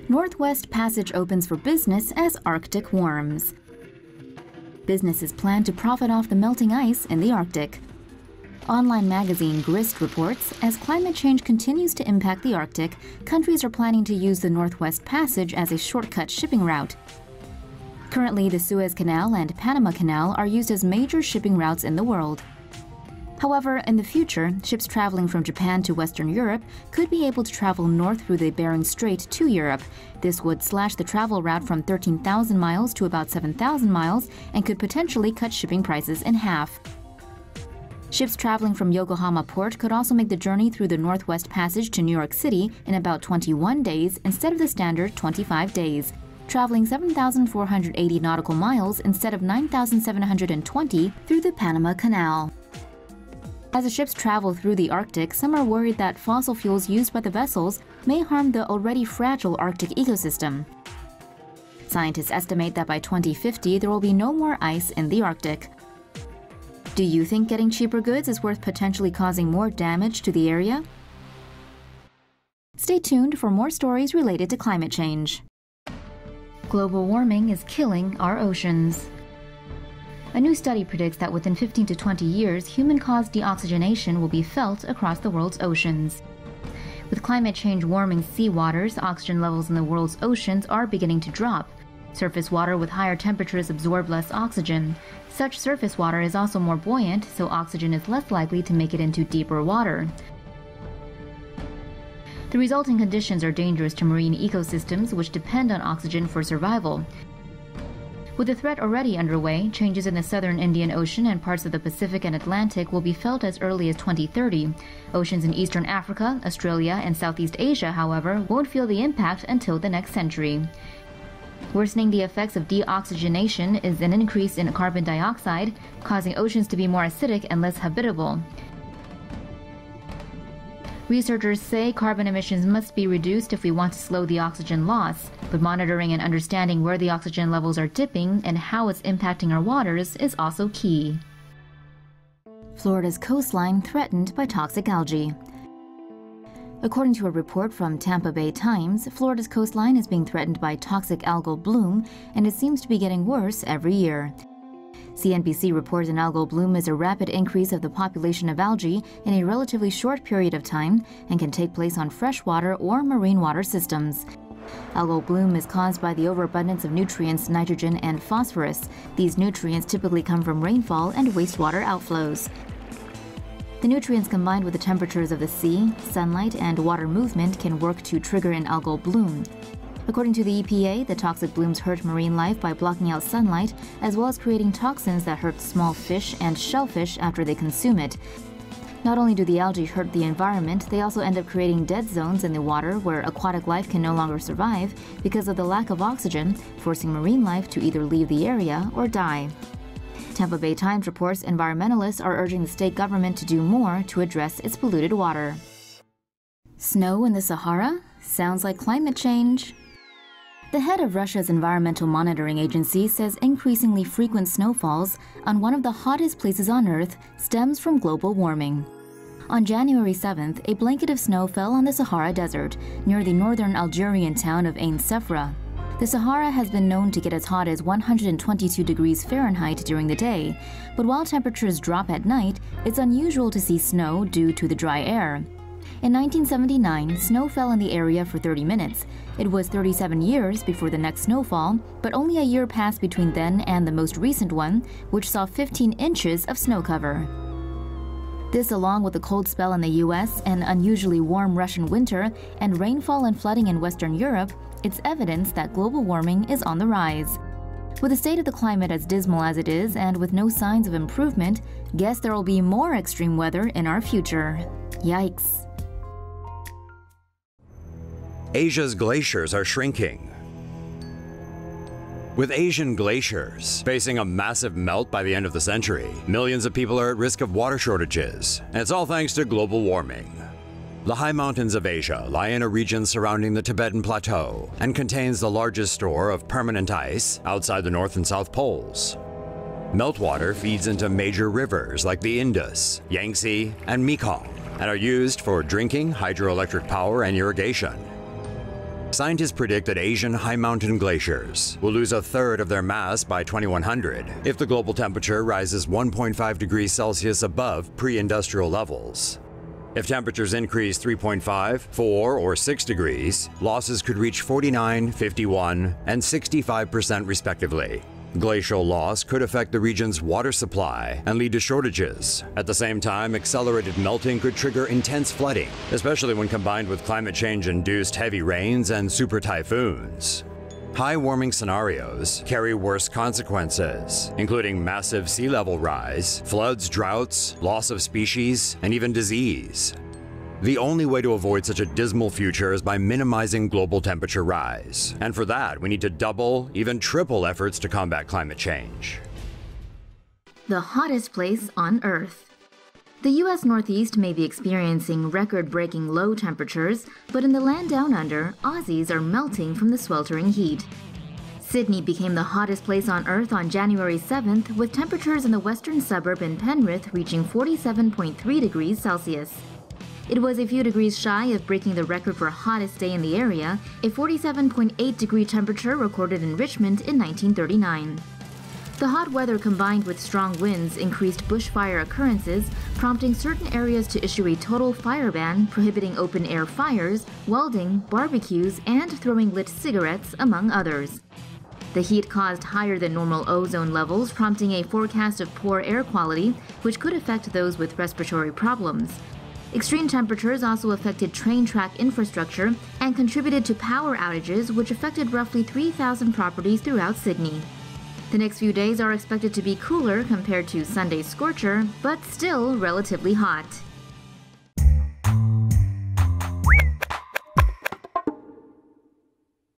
Northwest Passage opens for business as Arctic warms. Businesses plan to profit off the melting ice in the Arctic. Online magazine Grist reports, as climate change continues to impact the Arctic, countries are planning to use the Northwest Passage as a shortcut shipping route. Currently, the Suez Canal and Panama Canal are used as major shipping routes in the world. However, in the future, ships traveling from Japan to Western Europe could be able to travel north through the Bering Strait to Europe. This would slash the travel route from 13,000 miles to about 7,000 miles and could potentially cut shipping prices in half. Ships traveling from Yokohama Port could also make the journey through the Northwest Passage to New York City in about 21 days instead of the standard 25 days, traveling 7,480 nautical miles instead of 9,720 through the Panama Canal. As the ships travel through the Arctic, some are worried that fossil fuels used by the vessels may harm the already fragile Arctic ecosystem. Scientists estimate that by 2050 there will be no more ice in the Arctic. Do you think getting cheaper goods is worth potentially causing more damage to the area? Stay tuned for more stories related to climate change. Global warming is killing our oceans. A new study predicts that within 15 to 20 years, human-caused deoxygenation will be felt across the world's oceans. With climate change warming seawaters, oxygen levels in the world's oceans are beginning to drop. Surface water with higher temperatures absorb less oxygen. Such surface water is also more buoyant, so oxygen is less likely to make it into deeper water. The resulting conditions are dangerous to marine ecosystems, which depend on oxygen for survival. With the threat already underway, changes in the southern Indian Ocean and parts of the Pacific and Atlantic will be felt as early as 2030. Oceans in eastern Africa, Australia, and Southeast Asia, however, won't feel the impact until the next century. Worsening the effects of deoxygenation is an increase in carbon dioxide, causing oceans to be more acidic and less habitable. Researchers say carbon emissions must be reduced if we want to slow the oxygen loss, but monitoring and understanding where the oxygen levels are dipping and how it's impacting our waters is also key. Florida's coastline threatened by toxic algae. According to a report from Tampa Bay Times, Florida's coastline is being threatened by toxic algal bloom, and it seems to be getting worse every year. CNBC reports an algal bloom is a rapid increase of the population of algae in a relatively short period of time and can take place on freshwater or marine water systems. Algal bloom is caused by the overabundance of nutrients, nitrogen, and phosphorus. These nutrients typically come from rainfall and wastewater outflows. The nutrients combined with the temperatures of the sea, sunlight, and water movement can work to trigger an algal bloom. According to the EPA, the toxic blooms hurt marine life by blocking out sunlight, as well as creating toxins that hurt small fish and shellfish after they consume it. Not only do the algae hurt the environment, they also end up creating dead zones in the water where aquatic life can no longer survive because of the lack of oxygen, forcing marine life to either leave the area or die. Tampa Bay Times reports environmentalists are urging the state government to do more to address its polluted water. Snow in the Sahara? Sounds like climate change. The head of Russia's environmental monitoring agency says increasingly frequent snowfalls on one of the hottest places on Earth stems from global warming. On January 7th, a blanket of snow fell on the Sahara Desert, near the northern Algerian town of Ain Sefra. The Sahara has been known to get as hot as 122 degrees Fahrenheit during the day, but while temperatures drop at night, it's unusual to see snow due to the dry air. In 1979, snow fell in the area for 30 minutes. It was 37 years before the next snowfall, but only a year passed between then and the most recent one, which saw 15 inches of snow cover. This, along with a cold spell in the US, an unusually warm Russian winter, and rainfall and flooding in Western Europe, it's evidence that global warming is on the rise. With the state of the climate as dismal as it is, and with no signs of improvement, guess there will be more extreme weather in our future. Yikes. Asia's glaciers are shrinking. With Asian glaciers facing a massive melt by the end of the century, millions of people are at risk of water shortages, and it's all thanks to global warming. The high mountains of Asia lie in a region surrounding the Tibetan Plateau and contains the largest store of permanent ice outside the North and South Poles. Meltwater feeds into major rivers like the Indus, Yangtze, and Mekong, and are used for drinking, hydroelectric power, and irrigation. Scientists predict that Asian high mountain glaciers will lose a third of their mass by 2100 if the global temperature rises 1.5 degrees Celsius above pre-industrial levels. If temperatures increase 3.5, 4, or 6 degrees, losses could reach 49, 51, and 65% respectively. Glacial loss could affect the region's water supply and lead to shortages. At the same time, accelerated melting could trigger intense flooding, especially when combined with climate change-induced heavy rains and super typhoons. High warming scenarios carry worse consequences, including massive sea level rise, floods, droughts, loss of species, and even disease. The only way to avoid such a dismal future is by minimizing global temperature rise. And for that, we need to double, even triple efforts to combat climate change. The hottest place on Earth. The U.S. Northeast may be experiencing record-breaking low temperatures, but in the land down under, Aussies are melting from the sweltering heat. Sydney became the hottest place on Earth on January 7th, with temperatures in the western suburb in Penrith reaching 47.3 degrees Celsius. It was a few degrees shy of breaking the record for hottest day in the area, a 47.8-degree temperature recorded in Richmond in 1939. The hot weather combined with strong winds increased bushfire occurrences, prompting certain areas to issue a total fire ban prohibiting open-air fires, welding, barbecues, and throwing lit cigarettes, among others. The heat caused higher than normal ozone levels, prompting a forecast of poor air quality, which could affect those with respiratory problems. Extreme temperatures also affected train track infrastructure and contributed to power outages, which affected roughly 3,000 properties throughout Sydney. The next few days are expected to be cooler compared to Sunday's scorcher, but still relatively hot.